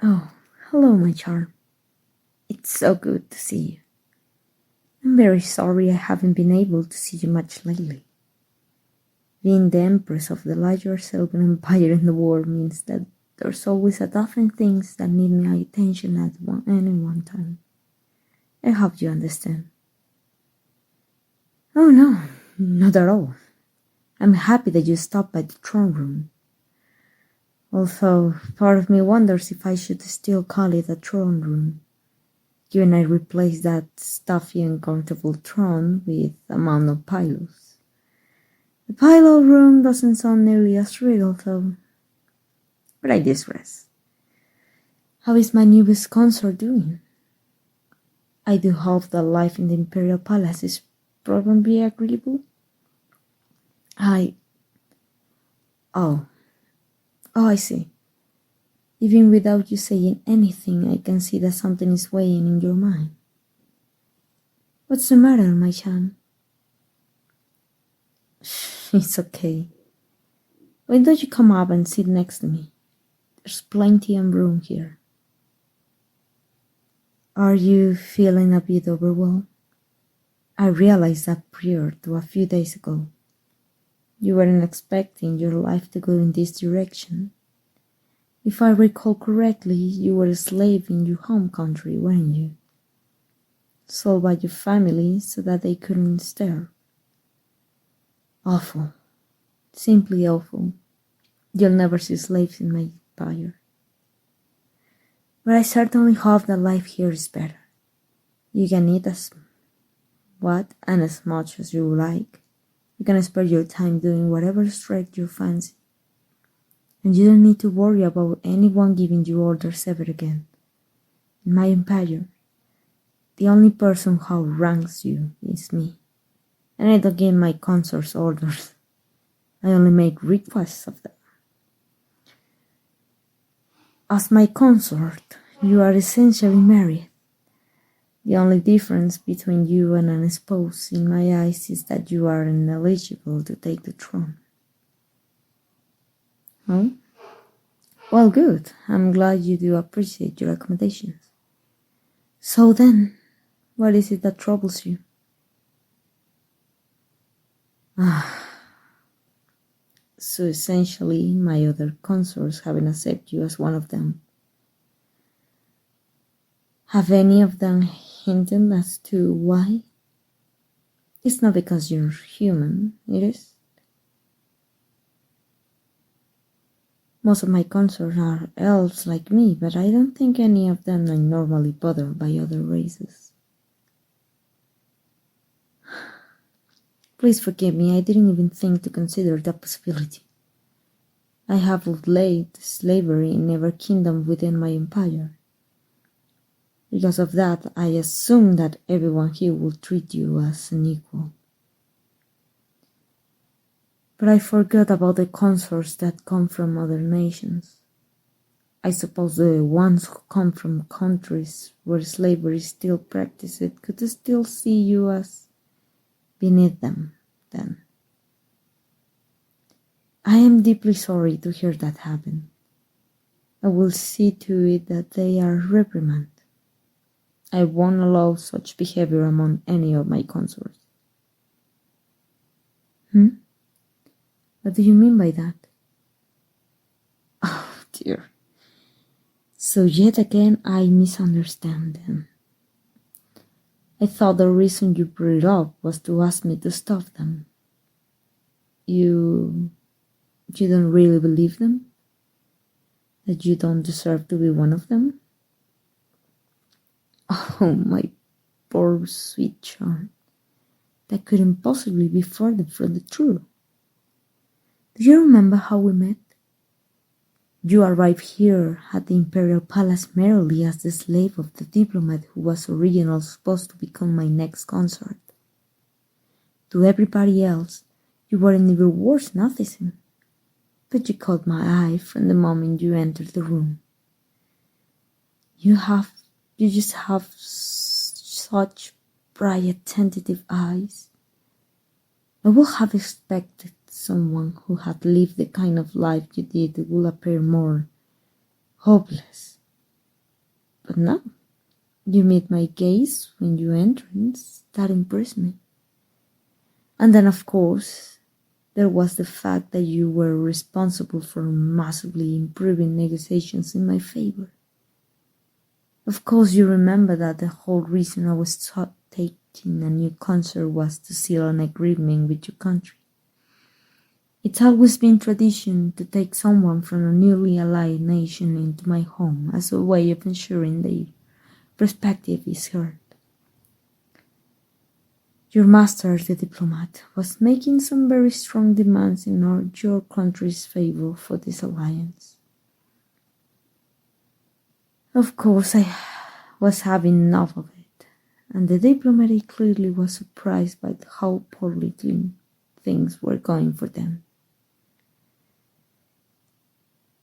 Oh, hello, my charm. It's so good to see you. I'm very sorry I haven't been able to see you much lately. Being the Empress of the largest Elven empire in the world means that there's always a dozen things that need my attention at any one time. I hope you understand. Oh no, not at all. I'm happy that you stopped by the throne room. Although part of me wonders if I should still call it a throne room, given I replaced that stuffy and comfortable throne with a mound of pillows. The pillow room doesn't sound nearly as real, though. But I digress. How is my newest consort doing? I do hope that life in the Imperial Palace is probably agreeable. Oh, I see. Even without you saying anything, I can see that something is weighing in your mind. What's the matter, my chan? It's okay. Why don't you come up and sit next to me? There's plenty of room here. Are you feeling a bit overwhelmed? I realized that prior to a few days ago. You weren't expecting your life to go in this direction. If I recall correctly, you were a slave in your home country, weren't you? Sold by your family so that they couldn't starve. Awful. Simply awful. You'll never see slaves in my empire. But I certainly hope that life here is better. You can eat as much as you like. You can spare your time doing whatever strikes your fancy. And you don't need to worry about anyone giving you orders ever again. In my empire, the only person who outranks you is me. And I don't give my consorts orders. I only make requests of them. As my consort, you are essentially married. The only difference between you and an spouse in my eyes is that you are ineligible to take the throne. Oh? Well, good. I'm glad you do appreciate your accommodations. So then, what is it that troubles you? So essentially, my other consorts haven't accepted you as one of them. Have any of them hinted as to why? It's not because you're human, it is. Most of my consorts are elves like me, but I don't think any of them are normally bothered by other races. Please forgive me, I didn't even think to consider that possibility. I have outlawed slavery in every kingdom within my empire. Because of that, I assume that everyone here will treat you as an equal. But I forgot about the consorts that come from other nations. I suppose the ones who come from countries where slavery is still practiced could still see you as beneath them, then. I am deeply sorry to hear that happen. I will see to it that they are reprimanded. I won't allow such behavior among any of my consorts. What do you mean by that? Oh dear. So yet again I misunderstand them. I thought the reason you brought it up was to ask me to stop them. You don't really believe them? That you don't deserve to be one of them? Oh, my poor sweet charm. That couldn't possibly be further from the truth. Do you remember how we met? You arrived here at the Imperial Palace merely as the slave of the diplomat who was originally supposed to become my next consort. To everybody else, you weren't even worth noticing. But you caught my eye from the moment you entered the room. You just have such bright, attentive eyes. I would have expected someone who had lived the kind of life you did would appear more hopeless. But no, you met my gaze when you entered. That impressed me. And then, of course, there was the fact that you were responsible for massively improving negotiations in my favor. Of course, you remember that the whole reason I was taking a new Consort was to seal an agreement with your country. It's always been tradition to take someone from a newly allied nation into my home as a way of ensuring their perspective is heard. Your master, the diplomat, was making some very strong demands in your country's favor for this alliance. Of course, I was having enough of it, and the diplomat clearly was surprised by how poorly things were going for them.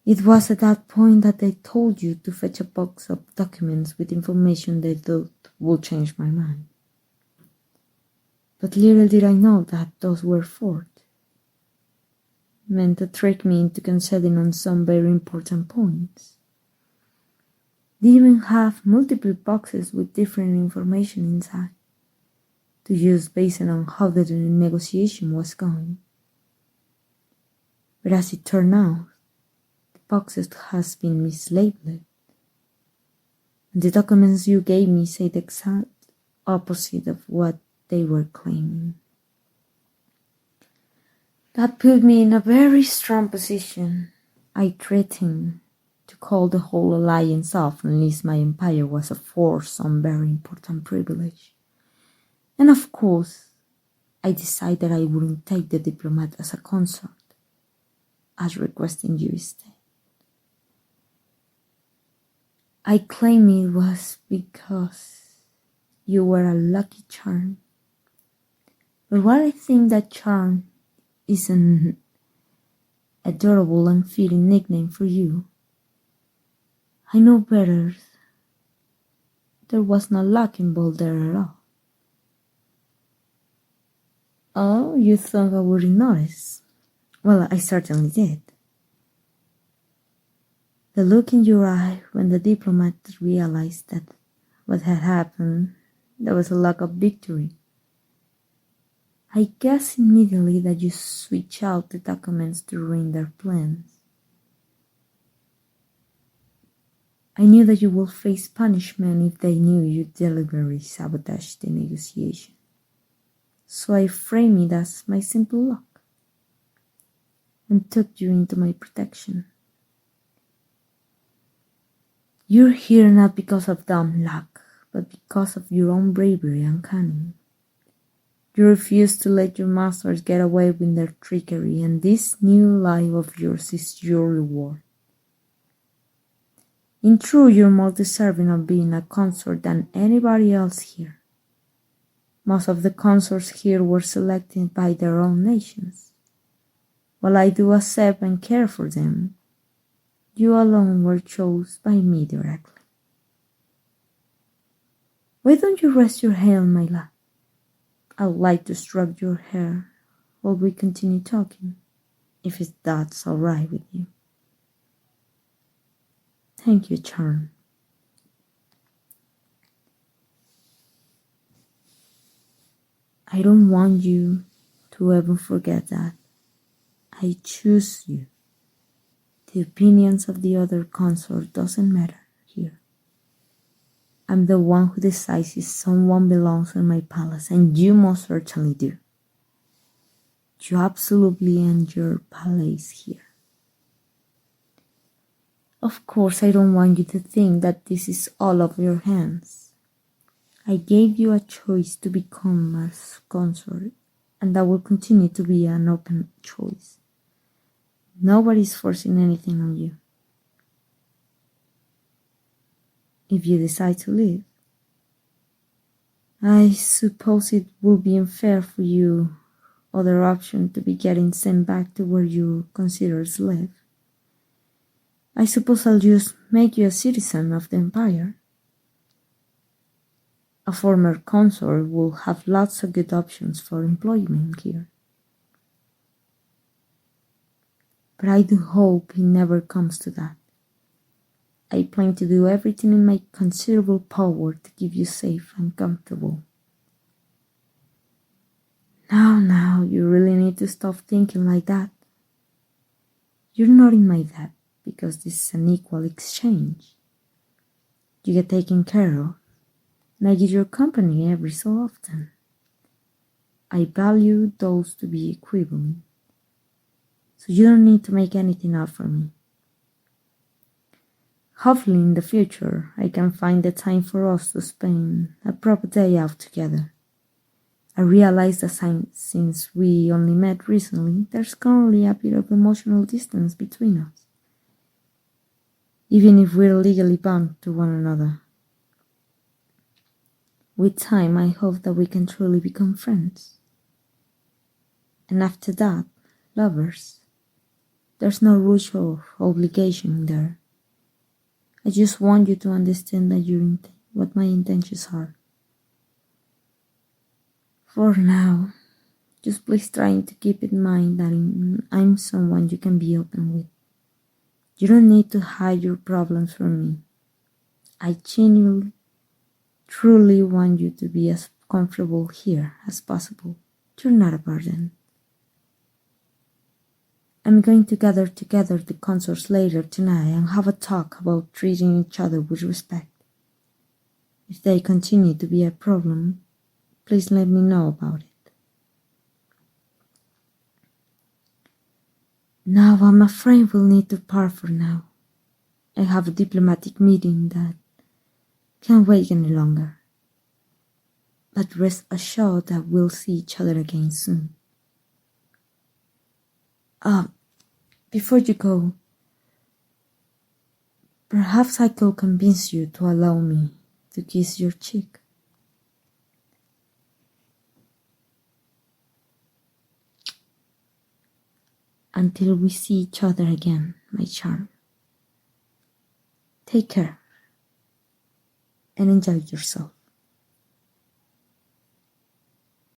It was at that point that they told you to fetch a box of documents with information they thought would change my mind. But little did I know that those were forged, meant to trick me into conceding on some very important points. They even have multiple boxes with different information inside, to use based on how the negotiation was going. But as it turned out, the boxes has been mislabeled, and the documents you gave me say the exact opposite of what they were claiming. That put me in a very strong position. I threatened to call the whole alliance off unless my empire was afforded some very important privilege. And of course, I decided I wouldn't take the diplomat as a consort, as requesting you instead. I claim it was because you were a lucky charm. But while I think that charm is an adorable and fitting nickname for you, I know better. There was no luck involved there at all. Oh, you thought I wouldn't notice? Well, I certainly did. The look in your eye when the diplomat realized that what had happened, there was a lack of victory. I guessed immediately that you switch out the documents to ruin their plans. I knew that you would face punishment if they knew you deliberately sabotaged the negotiation. So I framed it as my simple luck and took you into my protection. You're here not because of dumb luck, but because of your own bravery and cunning. You refuse to let your masters get away with their trickery, and this new life of yours is your reward. In truth, you're more deserving of being a consort than anybody else here. Most of the consorts here were selected by their own nations. While I do accept and care for them, you alone were chosen by me directly. Why don't you rest your head on my lap? I'd like to stroke your hair while we continue talking, if that's all right with you. Thank you, Charm. I don't want you to ever forget that. I choose you. The opinions of the other consort doesn't matter here. I'm the one who decides if someone belongs in my palace, and you most certainly do. You absolutely earn your place here. Of course, I don't want you to think that this is all of your hands. I gave you a choice to become a consort, and that will continue to be an open choice. Nobody's forcing anything on you. If you decide to leave, I suppose it would be unfair for you other option to be getting sent back to where you consider live. I suppose I'll just make you a citizen of the empire. A former consort will have lots of good options for employment here. But I do hope it never comes to that. I plan to do everything in my considerable power to keep you safe and comfortable. Now, you really need to stop thinking like that. You're not in my debt because this is an equal exchange. You get taken care of, and I give your company every so often. I value those to be equivalent, so you don't need to make anything out for me. Hopefully in the future I can find the time for us to spend a proper day out together. I realize that since we only met recently, there's currently a bit of emotional distance between us, even if we're legally bound to one another. With time, I hope that we can truly become friends. And after that, lovers. There's no rush or obligation there. I just want you to understand that what my intentions are. For now, just please try to keep in mind that I'm someone you can be open with. You don't need to hide your problems from me. I genuinely, truly want you to be as comfortable here as possible. You're not a burden. I'm going to gather together the consorts later tonight and have a talk about treating each other with respect. If they continue to be a problem, please let me know about it. Now I'm afraid we'll need to part for now. I have a diplomatic meeting that can't wait any longer. But rest assured that we'll see each other again soon. Before you go, perhaps I could convince you to allow me to kiss your cheek. Until we see each other again, my charm. Take care and enjoy yourself.